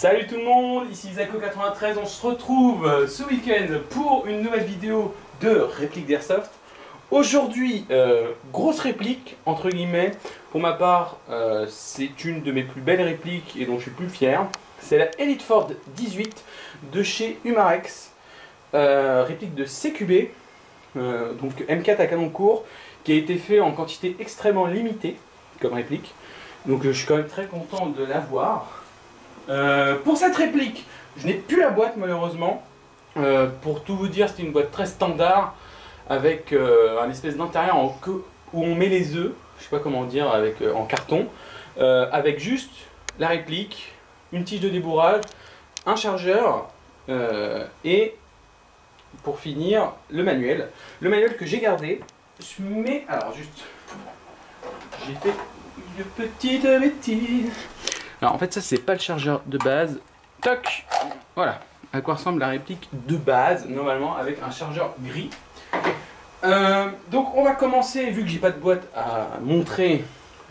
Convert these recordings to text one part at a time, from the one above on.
Salut tout le monde, ici Zako93, on se retrouve ce week-end pour une nouvelle vidéo de réplique d'Airsoft. Aujourd'hui, grosse réplique, entre guillemets, pour ma part, c'est une de mes plus belles répliques et dont je suis plus fier. C'est la Elite Ford 18 de chez Umarex, réplique de CQB, donc M4 à canon court, qui a été fait en quantité extrêmement limitée comme réplique. Donc je suis quand même très content de l'avoir. Pour cette réplique, je n'ai plus la boîte malheureusement. Pour tout vous dire, c'était une boîte très standard avec un espèce d'intérieur où on met les œufs, je sais pas comment dire, en carton, avec juste la réplique, une tige de débourrage, un chargeur et pour finir le manuel. Le manuel que j'ai gardé, mais alors juste, j'ai fait une petite bêtise. Alors en fait ça c'est pas le chargeur de base. Toc. Voilà à quoi ressemble la réplique de base normalement avec un chargeur gris. Donc on va commencer, vu que j'ai pas de boîte à montrer,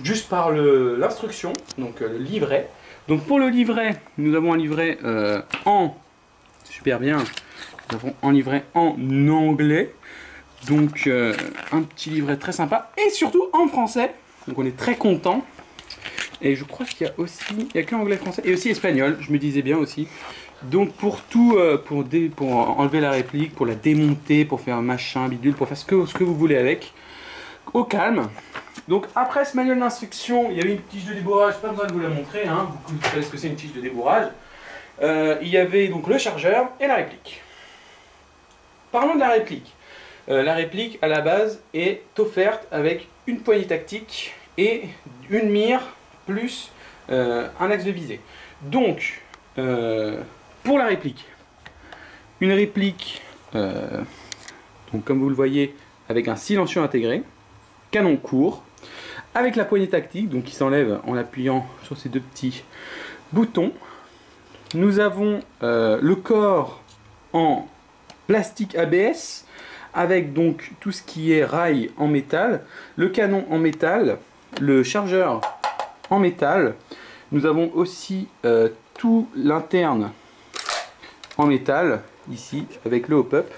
juste par l'instruction, donc le livret. Donc pour le livret, nous avons un livret super bien, nous avons un livret en anglais. Donc un petit livret très sympa et surtout en français. Donc on est très content. Et je crois qu'il y a aussi, il n'y a que anglais, français et aussi espagnol, je me disais bien aussi. Donc pour tout, pour enlever la réplique, pour la démonter, pour faire un machin, bidule, pour faire ce que vous voulez avec, au calme. Donc après ce manuel d'instruction, il y avait une tige de débourrage, pas besoin de vous la montrer, hein, vous savez ce que c'est une tige de débourrage. Il y avait donc le chargeur et la réplique. Parlons de la réplique. La réplique à la base est offerte avec une poignée tactique et une mire plus un axe de visée. Donc, pour la réplique, une réplique, donc comme vous le voyez, avec un silencieux intégré, canon court, avec la poignée tactique, donc qui s'enlève en appuyant sur ces deux petits boutons. Nous avons le corps en plastique ABS, avec donc tout ce qui est rail en métal, le canon en métal, le chargeur en métal. Nous avons aussi tout l'interne en métal ici avec le hop-up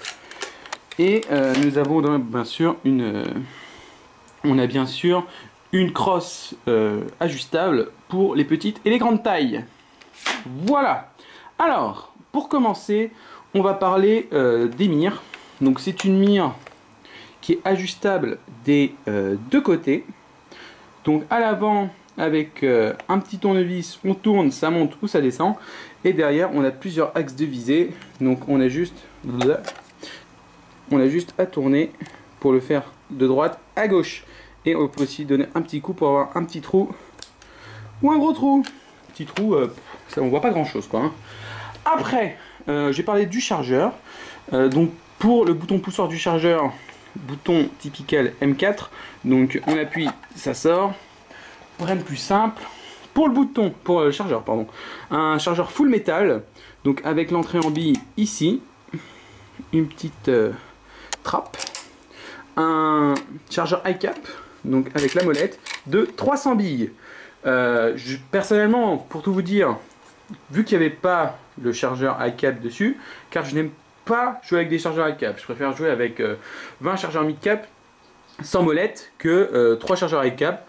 et nous avons bien sûr une crosse ajustable pour les petites et les grandes tailles. Voilà. Alors pour commencer, on va parler des mires. Donc c'est une mire qui est ajustable des deux côtés. Donc à l'avant, avec un petit tournevis, on tourne, ça monte ou ça descend. Et derrière, on a plusieurs axes de visée. Donc on a juste à tourner pour le faire de droite à gauche. Et on peut aussi donner un petit coup pour avoir un petit trou ou un gros trou. Petit trou, ça, on voit pas grand chose quoi. Hein. Après, j'ai parlé du chargeur. Donc pour le bouton poussoir du chargeur, bouton typical M4, donc on appuie, ça sort. Pour rien de plus simple, pour le chargeur, pardon, un chargeur full métal, donc avec l'entrée en bille ici, une petite trappe, un chargeur high cap, donc avec la molette, de 300 billes. Personnellement, pour tout vous dire, vu qu'il n'y avait pas le chargeur high cap dessus, car je n'aime pas jouer avec des chargeurs high cap, je préfère jouer avec 20 chargeurs mid cap sans molette que 3 chargeurs high cap.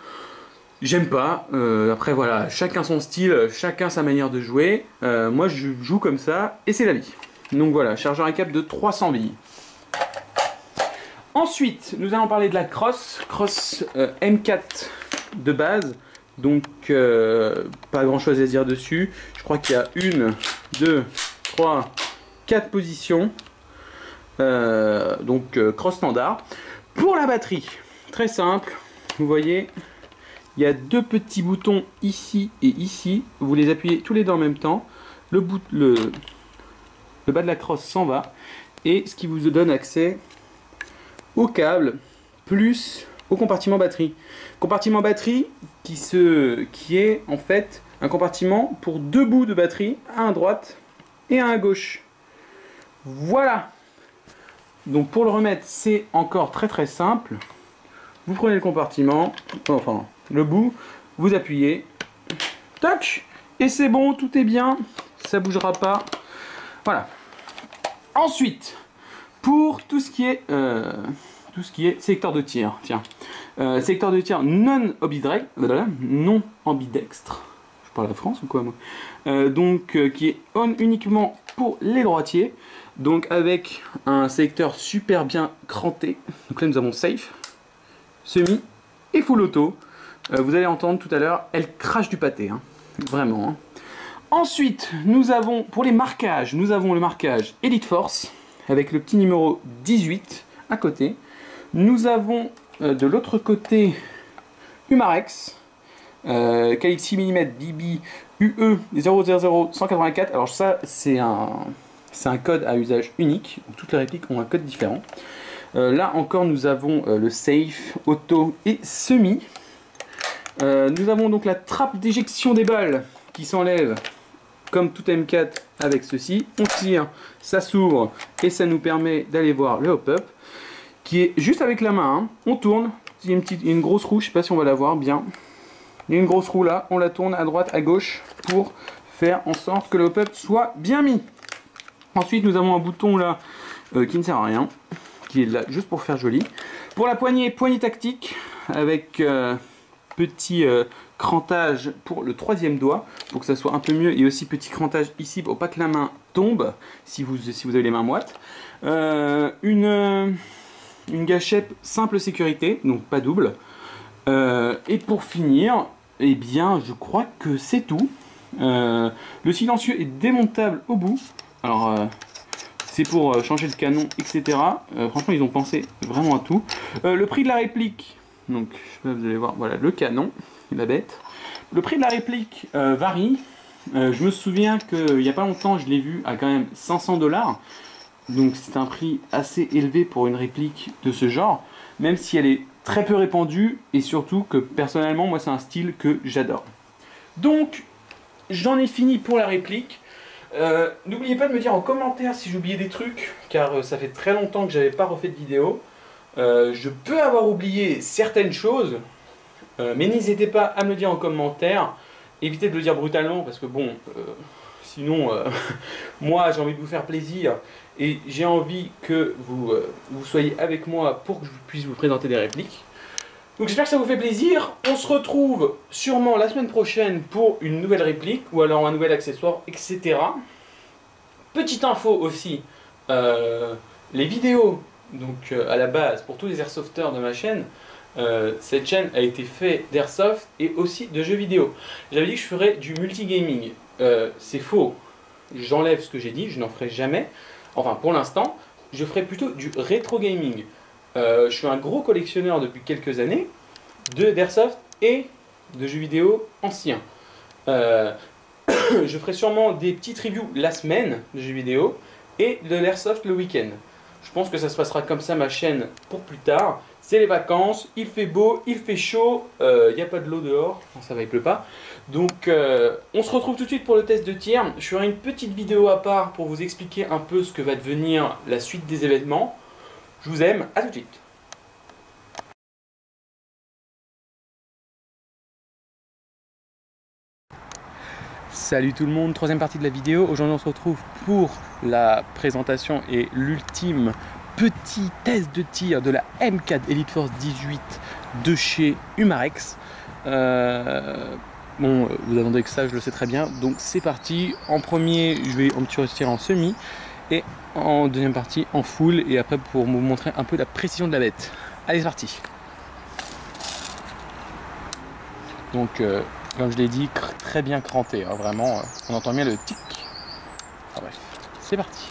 J'aime pas, après voilà, chacun son style, chacun sa manière de jouer. Moi je joue comme ça et c'est la vie. Donc voilà, chargeur high cap de 300 billes. Ensuite, nous allons parler de la crosse M4 de base. Donc pas grand chose à dire dessus. Je crois qu'il y a 1, 2, 3, 4 positions. Donc crosse standard. Pour la batterie, très simple, vous voyez. Il y a deux petits boutons ici et ici. Vous les appuyez tous les deux en même temps. Le bas de la crosse s'en va. Et ce qui vous donne accès au câble plus au compartiment batterie. Compartiment batterie qui est en fait un compartiment pour deux bouts de batterie, un à droite et un à gauche. Voilà. Donc pour le remettre, c'est encore très simple. Vous prenez le compartiment, enfin le bout, vous appuyez, tac, et c'est bon, tout est bien, ça bougera pas. Voilà. Ensuite, pour tout ce qui est sélecteur de tir, tiens, sélecteur de tir non ambidextre. Je parle à France ou quoi moi? Qui est on uniquement pour les droitiers, donc avec un sélecteur super bien cranté. Donc là nous avons safe, semi et full auto. Vous allez entendre tout à l'heure, elle crache du pâté, hein. Vraiment. Hein. Ensuite, nous avons pour les marquages, nous avons le marquage Elite Force avec le petit numéro 18 à côté. Nous avons de l'autre côté Umarex, calibre 6 mm BB UE 000184. Alors ça, c'est un code à usage unique. Toutes les répliques ont un code différent. Là encore, nous avons le safe, auto et semi. Nous avons donc la trappe d'éjection des balles qui s'enlève comme tout M4 avec ceci. On tire, ça s'ouvre et ça nous permet d'aller voir le hop-up qui est juste avec la main. Hein. On tourne, il y a une grosse roue, je ne sais pas si on va la voir bien. Il y a une grosse roue là, on la tourne à droite, à gauche pour faire en sorte que le hop-up soit bien mis. Ensuite, nous avons un bouton là qui ne sert à rien, qui est là juste pour faire joli. Pour la poignée, poignée tactique avec petit crantage pour le troisième doigt pour que ça soit un peu mieux, et aussi petit crantage ici pour pas que la main tombe si vous avez les mains moites. Une gâchette simple sécurité, donc pas double. Et pour finir, eh bien je crois que c'est tout. Le silencieux est démontable au bout. Alors c'est pour changer le canon, etc. Franchement ils ont pensé vraiment à tout. Le prix de la réplique, donc je sais pas, vous allez voir, voilà le canon, la bête. Le prix de la réplique varie. Je me souviens qu'il n'y a pas longtemps je l'ai vu à quand même 500 $. Donc c'est un prix assez élevé pour une réplique de ce genre, même si elle est très peu répandue, et surtout que personnellement moi c'est un style que j'adore. Donc j'en ai fini pour la réplique. N'oubliez pas de me dire en commentaire si j'ai oublié des trucs, car ça fait très longtemps que j'avais pas refait de vidéo. Je peux avoir oublié certaines choses, mais n'hésitez pas à me le dire en commentaire. Évitez de le dire brutalement parce que bon, sinon moi j'ai envie de vous faire plaisir et j'ai envie que vous soyez avec moi pour que je puisse vous présenter des répliques. Donc j'espère que ça vous fait plaisir. On se retrouve sûrement la semaine prochaine pour une nouvelle réplique ou alors un nouvel accessoire, etc. Petite info aussi, les vidéos, donc à la base pour tous les airsofters de ma chaîne, cette chaîne a été faite d'airsoft et aussi de jeux vidéo. J'avais dit que je ferais du multigaming. C'est faux, j'enlève ce que j'ai dit, je n'en ferai jamais. Enfin pour l'instant, je ferai plutôt du rétro gaming. Je suis un gros collectionneur depuis quelques années d'airsoft et de jeux vidéo anciens. Je ferai sûrement des petites reviews la semaine de jeux vidéo et de l'airsoft le week-end. Je pense que ça se passera comme ça ma chaîne pour plus tard. C'est les vacances, il fait beau, il fait chaud, il n'y a pas de l'eau dehors, non, ça va, il pleut pas. Donc on se retrouve tout de suite pour le test de tir. Je ferai une petite vidéo à part pour vous expliquer un peu ce que va devenir la suite des événements. Je vous aime, à tout de suite. Salut tout le monde, troisième partie de la vidéo. Aujourd'hui on se retrouve pour la présentation et l'ultime petit test de tir de la M4 Elite Force 18 de chez Umarex. Bon, vous attendez que ça, je le sais très bien. Donc c'est parti. En premier, je vais un petit tir en semi et en deuxième partie en full, et après pour vous montrer un peu la précision de la bête. Allez, c'est parti. Donc comme je l'ai dit, très bien cranté, hein, vraiment, on entend bien le tic. Ah, bref, c'est parti.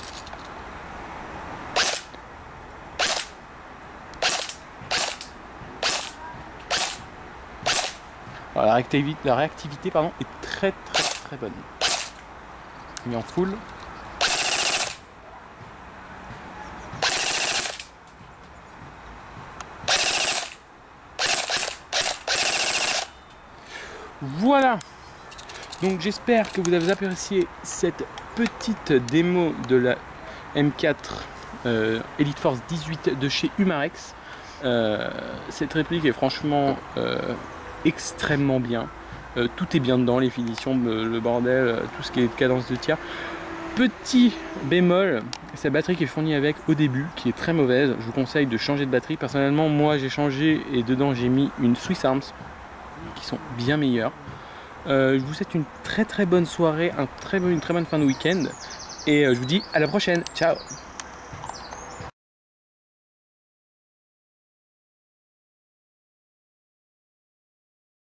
Alors, la réactivité pardon, est très bonne. Mis en full. Voilà, donc j'espère que vous avez apprécié cette petite démo de la M4 Elite Force 18 de chez Umarex. Cette réplique est franchement extrêmement bien. tout est bien dedans, les finitions, le bordel, tout ce qui est cadence de tir. Petit bémol, c'est la batterie qui est fournie avec au début, qui est très mauvaise. Je vous conseille de changer de batterie. Personnellement, moi j'ai changé et dedans j'ai mis une Swiss Arms qui sont bien meilleures. Je vous souhaite une très bonne soirée, une très bonne fin de week-end et je vous dis à la prochaine. Ciao.